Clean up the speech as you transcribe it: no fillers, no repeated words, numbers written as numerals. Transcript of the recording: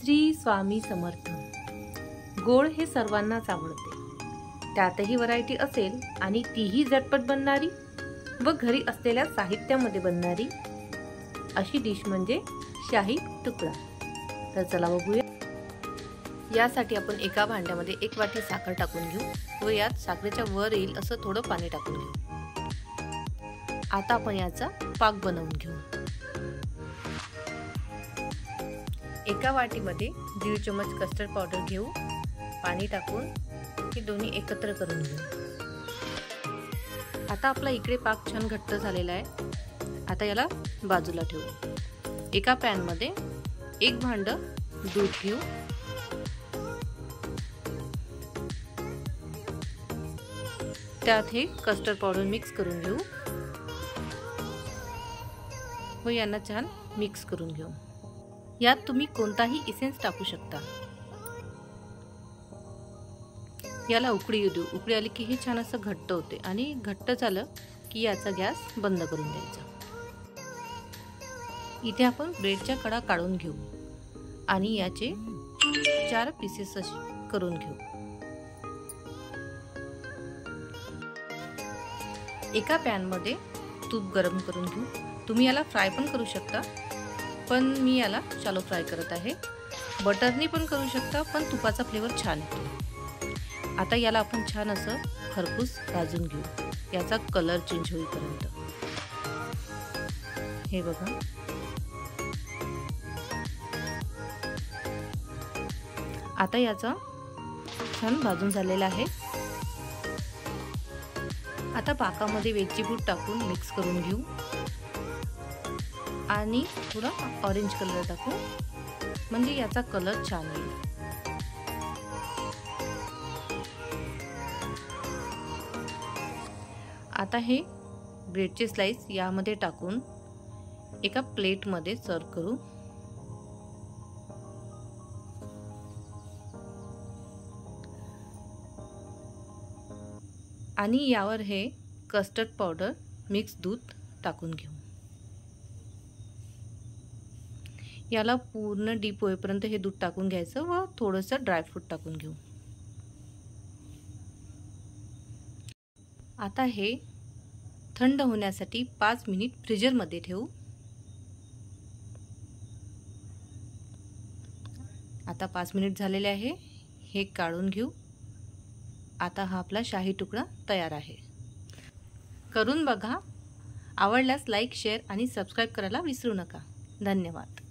श्री स्वामी समर्थ। गोड हे सर्वांनाच आवडते, त्यातही व्हरायटी असेल आणि तीही झटपट बनणारी व घरी असलेल्या साहित्यामध्ये बनणारी अशी डिश म्हणजे शाही तुकडा। तर चला बघूया। यासाठी आपण एका भांड्यामध्ये 1 वाटी साखर टाकून घेऊ व यात साखरेच्या वर येईल असं थोडं पाणी टाकून घेऊ। आता आपण याचा पाक बनवून घेऊ। एका वाटीमध्ये 1.5 चमच कस्टर्ड पावडर घेऊ, पाणी टाकून हे दोन्ही एकत्र करून घेऊ। आता आपला इकडे पाक छान घट्ट झालेला आहे। आता याला बाजूला ठेवू। एका पॅन मध्ये 1 भांड दूध घेऊ, त्यात हे कस्टर्ड पावडर मिक्स करून घेऊ व यांना छान मिक्स करून घेऊ। यात तुम्ही कोणताही इसेन्स टाकू शकता। याला उकळी येऊ देऊ। उकळी आली की हे छान असं घट्ट होते आणि घट्ट झालं की याचा गॅस बंद करून द्यायचा। इथे आपण ब्रेडच्या कडा काढून घेऊ आणि याचे 4 पीसेस असे करून घेऊ। एका पॅन मध्ये तूप गरम करून घेऊ। तुम्ही याला फ्राय पण करू शकता, पण मी याला शॅलो फ्राय करत आहे। बटरनी पण करू शकता, पण तुपाचा फ्लेवर छान येतो। आता याला आपण छान असं खरपूस भाजून घेऊ, याचा कलर चेंज होईपर्यंत। हे बघा, आता याचा छान भाजून झालेला आहे। आता पाकामध्ये वेलची पूड टाकून मिक्स करून घेऊ आणि थोडा ऑरेंज कलर टाकू, म्हणजे याचा कलर छान येईल। आता हे ब्रेडचे स्लाइस यामध्ये टाकून एका प्लेट मध्ये सर्व करू। आणि यावर हे कस्टर्ड पावडर मिक्स दूध टाकून घेऊ। याला पूर्ण डीप होईपर्यंत हे दूध टाकून घ्यायचं व थोडंसं ड्रायफ्रूट टाकून घेऊ। आता हे थंड होण्यासाठी 5 मिनिट फ्रीजर मध्ये ठेवू। आता 5 मिनिट झालेले आहे, हे काढून घेऊ। आता हा आपला शाही तुकडा तयार आहे। करून बघा। आवडल्यास लाईक, शेअर आणि सबस्क्राईब करायला विसरू नका। धन्यवाद।